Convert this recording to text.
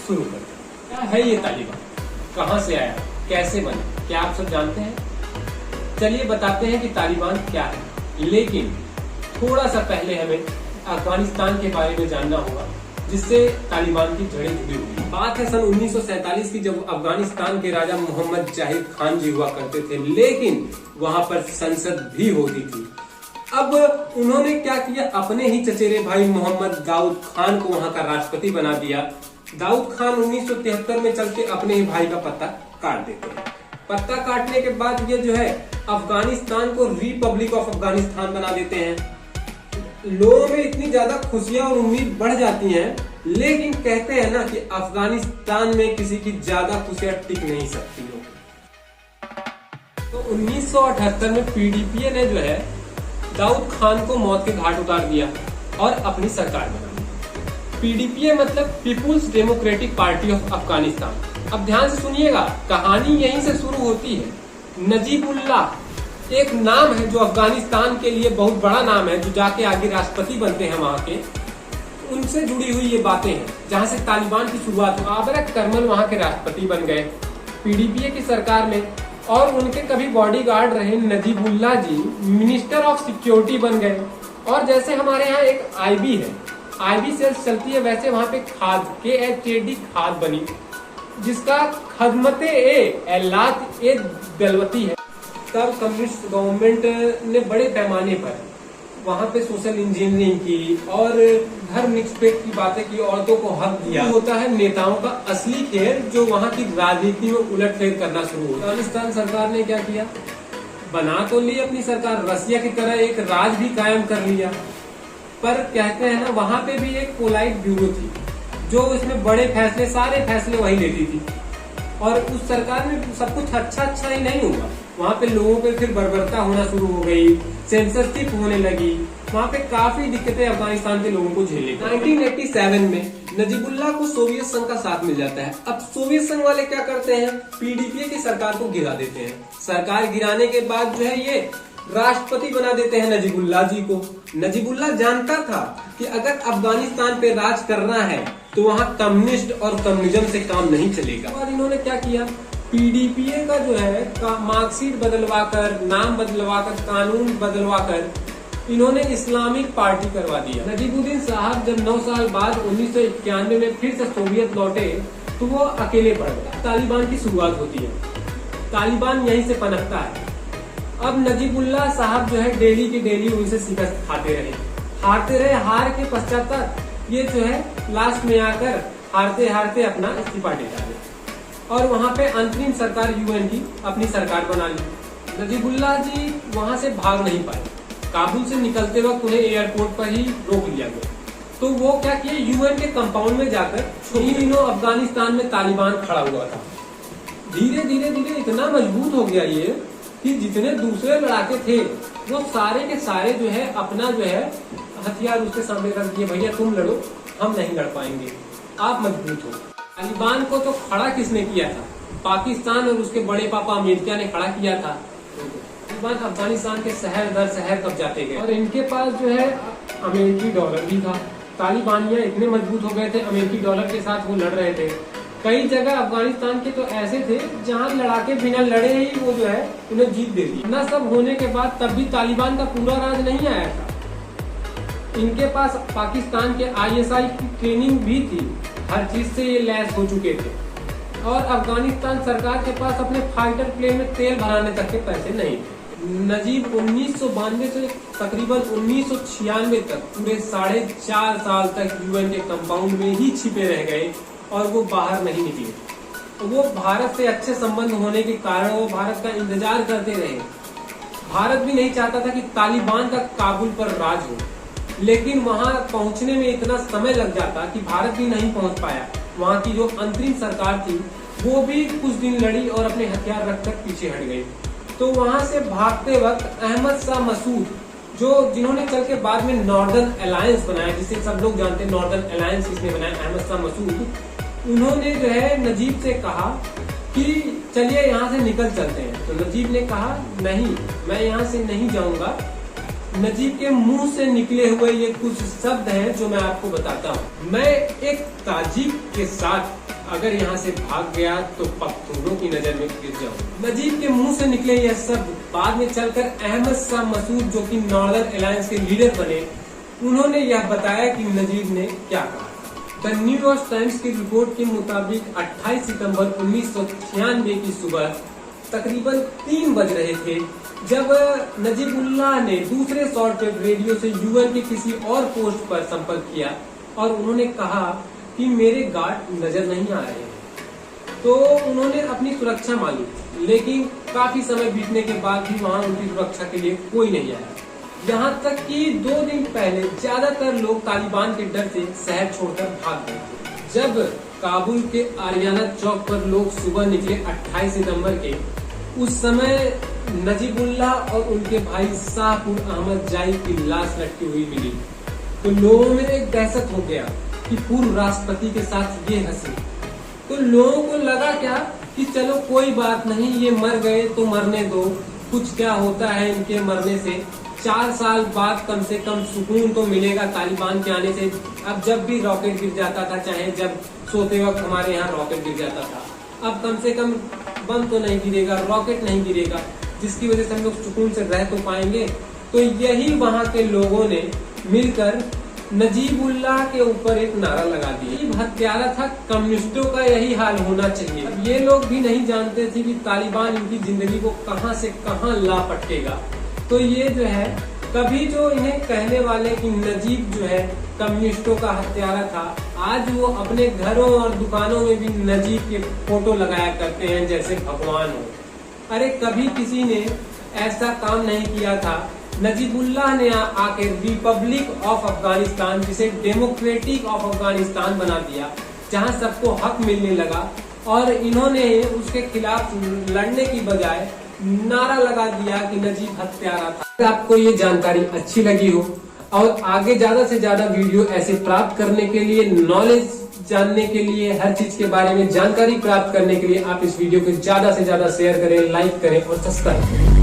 शुरू कर दिया। क्या है ये तालिबान, कहां से आया, कैसे बना, क्या आप सब जानते हैं? चलिए बताते हैं कि तालिबान क्या है। लेकिन थोड़ा सा पहले हमें अफगानिस्तान के बारे में जानना होगा, जिससे तालिबान की जड़ें जुड़ी हुई। बात है सन 1947 की, जब अफगानिस्तान के राजा मोहम्मद जाहिद खान जी हुआ करते थे, लेकिन वहां पर संसद भी होती थी। अब उन्होंने क्या किया, अपने ही चचेरे भाई मोहम्मद दाऊद खान को वहां का राष्ट्रपति बना दिया। दाऊद खान 1973 में चलते अपने ही भाई का पत्ता काट देते हैं। पत्ता काटने के बाद ये जो है अफगानिस्तान को रिपब्लिक ऑफ अफगानिस्तान बना देते हैं। लोगों में इतनी ज्यादा खुशियां और उम्मीद बढ़ जाती हैं, लेकिन कहते हैं ना कि अफगानिस्तान में किसी की ज्यादा खुशियां टिक नहीं सकती हो। तो 1978 में पीडीपी ने जो है दाऊद खान को मौत के घाट उतार दिया और अपनी सरकार बना ली। पीडीपी मतलब peoples democratic party of Afghanistan. अब ध्यान से सुनिएगा, कहानी यहीं से शुरू होती है। नजीबुल्लाह एक नाम है जो अफगानिस्तान के लिए बहुत बड़ा नाम है, जो जाके आगे राष्ट्रपति बनते हैं वहां के, उनसे जुड़ी हुई ये बातें हैं, जहां से तालिबान की शुरुआत हुई। आबरक करमल वहां के राष्ट्रपति बन गए पीडीपी की सरकार में, और उनके कभी बॉडीगार्ड रहे नजीबुल्लाह जी मिनिस्टर ऑफ सिक्योरिटी बन गए। और जैसे हमारे यहाँ एक आईबी है, आईबी सेल्स चलती है, वैसे वहां पे खाद KHAD खाद बनी, जिसका खदमते एलात ए दलवती है। तब कम्युनिस्ट गवर्नमेंट ने बड़े पैमाने पर वहां पे सोशल इंजीनियरिंग की और धर्म निरपेक्ष की बातें की, औरतों को हक दिया। होता है नेताओं का असली खेल, जो वहां की राजनीति में उलटफेर करना शुरू हुआ। अफगानिस्तान सरकार ने क्या किया, बना तो ली अपनी सरकार, रसिया की तरह एक राज भी कायम कर लिया, पर कहते हैं ना वहां पे भी एक पोलाइट ब्यूरो थी, जो इसमें बड़े फैसले, सारे फैसले वही लेती थी। और उस सरकार में सब कुछ अच्छा ही नहीं हुआ। वहाँ पे लोगों पे फिर बर्बरता होना शुरू हो गई, सेंसरशिप होने लगी, वहाँ पे काफी दिक्कतें अफगानिस्तान के लोगों को झेलनी पड़ी। 1987 में नजीबुल्लाह को सोवियत संघ का साथ मिल जाता है। अब सोवियत संघ वाले क्या करते हैं, पीडीपी की सरकार को गिरा देते हैं। सरकार गिराने के बाद जो है ये राष्ट्रपति बना देते हैं नजीबुल्लाह जी को। नजीबुल्लाह जानता था कि अगर अफगानिस्तान पे राज करना है तो वहाँ कम्युनिस्ट और कम्युनिज्म से काम नहीं चलेगा। और इन्होंने क्या किया, पीडीपी का जो है मार्कशीट बदलवाकर, नाम बदलवाकर, कानून बदलवाकर इन्होंने इस्लामिक पार्टी करवा दिया। नजीबुद्दीन साहब जब 9 साल बाद 1991 में फिर से सोवियत लौटे तो वो अकेले पड़ गए। तालिबान की शुरुआत होती है, तालिबान यहीं से पनपता है। अब नजीबुल्लाह साहब जो है डेली की डेली उनसे शिकस्त खाते रहे, हारते रहे। हार के पश्चात ये जो है लास्ट में आकर हारते हारते अपना इस्तीफा दे डाले और वहाँ पे अंतरिम सरकार यूएन की अपनी सरकार बना ली। नजीबुल्लाह जी वहाँ से भाग नहीं पाए, काबुल से निकलते वक्त उन्हें एयरपोर्ट पर ही रोक लिया गया। तो वो क्या किए, यूएन के कंपाउंड में जाकर इन दिनों अफगानिस्तान में तालिबान खड़ा हुआ था। धीरे धीरे इतना मजबूत हो गया ये कि जितने दूसरे लड़ाके थे वो सारे के सारे जो है अपना जो है हथियार उसके सामने रख दिए, भैया तुम लड़ो, हम नहीं लड़ पाएंगे, आप मजबूत हो। तालिबान को तो खड़ा किसने किया था, पाकिस्तान और उसके बड़े पापा अमेरिका ने खड़ा किया था। तालिबान अफगानिस्तान के शहर दर शहर कब्जाते गए और इनके पास जो है अमेरिकी डॉलर भी था। तालिबानियां इतने मजबूत हो गए थे, अमेरिकी डॉलर के साथ वो लड़ रहे थे। कई जगह अफगानिस्तान के तो ऐसे थे जहां लड़ाके बिना लड़े ही वो जो है उन्हें जीत दे दी। इतना सब होने के बाद तब भी तालिबान का पूरा राज नहीं आया था। इनके पास पाकिस्तान के ISI की ट्रेनिंग भी थी, हर चीज से ये लैस हो चुके थे। और अफगानिस्तान सरकार के पास अपने फाइटर प्लेन में तेल भराने तक के पैसे नहीं थे। नजीब 1992 से तकरीबन 1996 तक पूरे 4.5 साल तक यूएन के कंपाउंड में ही छिपे रह गए और वो बाहर नहीं निकले। तो वो भारत से अच्छे संबंध होने के कारण वो भारत का इंतजार करते रहे। भारत भी नहीं चाहता था कि तालिबान का काबुल पर राज हो, लेकिन वहां पहुंचने में इतना समय लग जाता कि भारत भी नहीं पहुंच पाया। वहां की जो अंतरिम सरकार थी वो भी कुछ दिन लड़ी और अपने हथियार रखकर पीछे हट गई। तो वहां से भागते वक्त अहमद शाह मसूद, जिन्होंने चल के बाद में नॉर्दर्न अलायंस बनाया, जिसे सब लोग जानते हैं नॉर्दर्न अलायंस किसने बनाया, अहमद शाह मसूद, उन्होंने जो है नजीब से कहा कि चलिए यहाँ से निकल चलते हैं। तो नजीब ने कहा नहीं, मैं यहाँ से नहीं जाऊंगा। नजीब के मुंह से निकले हुए ये कुछ शब्द हैं जो मैं आपको बताता हूँ। मैं एक ताजिक के साथ अगर यहाँ से भाग गया तो पख्तूनों की नजर में गिर जाऊं। नजीब के मुंह से निकले यह शब्द बाद में चलकर अहमद शाह मसूद, जो कि नॉर्दर्न अलायंस के लीडर बने, उन्होंने यह बताया कि नजीब ने क्या कहा। द न्यूयॉर्क टाइम्स की रिपोर्ट के मुताबिक 28 सितंबर 1996 की सुबह तकरीबन 3 बज रहे थे जब नजीबुल्लाह ने दूसरे शॉर्टवेव रेडियो से यूएन के किसी और पोस्ट पर संपर्क किया और उन्होंने कहा कि मेरे गार्ड नजर नहीं आ रहे हैं। तो उन्होंने अपनी सुरक्षा मांगी, लेकिन काफी समय बीतने के बाद भी वहां उनकी सुरक्षा के लिए कोई नहीं आया। यहाँ तक कि 2 दिन पहले ज्यादातर लोग तालिबान के डर से शहर छोड़कर भाग गए थे। जब काबुल के आरियाना चौक पर लोग सुबह निकले 28 सितंबर के, उस समय नजीबुल्लाह और उनके भाई शाहपुर अहमद जाई की लाश लटकी हुई मिली। तो लोगों में एक दहशत हो गया कि पूर्व राष्ट्रपति के साथ ये हंसी। तो लोगों को लगा क्या कि चलो कोई बात नहीं, ये मर गए तो मरने दो, कुछ क्या होता है इनके मरने से, 4 साल बाद कम से कम सुकून तो मिलेगा तालिबान के आने से। अब जब भी रॉकेट गिर जाता था, चाहे जब सोते वक्त हमारे यहाँ रॉकेट गिर जाता था, अब कम से कम बम तो नहीं गिरेगा, रॉकेट नहीं गिरेगा, जिसकी वजह से हम लोग सुकून से रह तो पाएंगे। तो यही वहाँ के लोगों ने मिलकर नजीबुल्लाह के ऊपर एक नारा लगा दिया। हत्यारा था, कम्युनिस्टों का यही हाल होना चाहिए। अब ये लोग भी नहीं जानते थे कि तालिबान इनकी जिंदगी को कहां से कहां ला पटकेगा। तो ये जो है, कभी जो इन्हें कहने वाले कि नजीब जो है कम्युनिस्टों का हत्यारा था, आज वो अपने घरों और दुकानों में भी नजीब के फोटो लगाया करते हैं जैसे भगवान हो। अरे कभी किसी ने ऐसा काम नहीं किया था। नजीबुल्लाह ने आके रिपब्लिक ऑफ अफगानिस्तान, जिसे डेमोक्रेटिक ऑफ अफगानिस्तान बना दिया, जहां सबको हक मिलने लगा, और इन्होंने उसके खिलाफ लड़ने की बजाय नारा लगा दिया कि नजीब हत्यारा था। अगर आपको ये जानकारी अच्छी लगी हो और आगे ज्यादा से ज्यादा वीडियो ऐसे प्राप्त करने के लिए, नॉलेज जानने के लिए, हर चीज के बारे में जानकारी प्राप्त करने के लिए आप इस वीडियो को ज्यादा से ज्यादा शेयर करें, लाइक करें और सब्सक्राइब करें।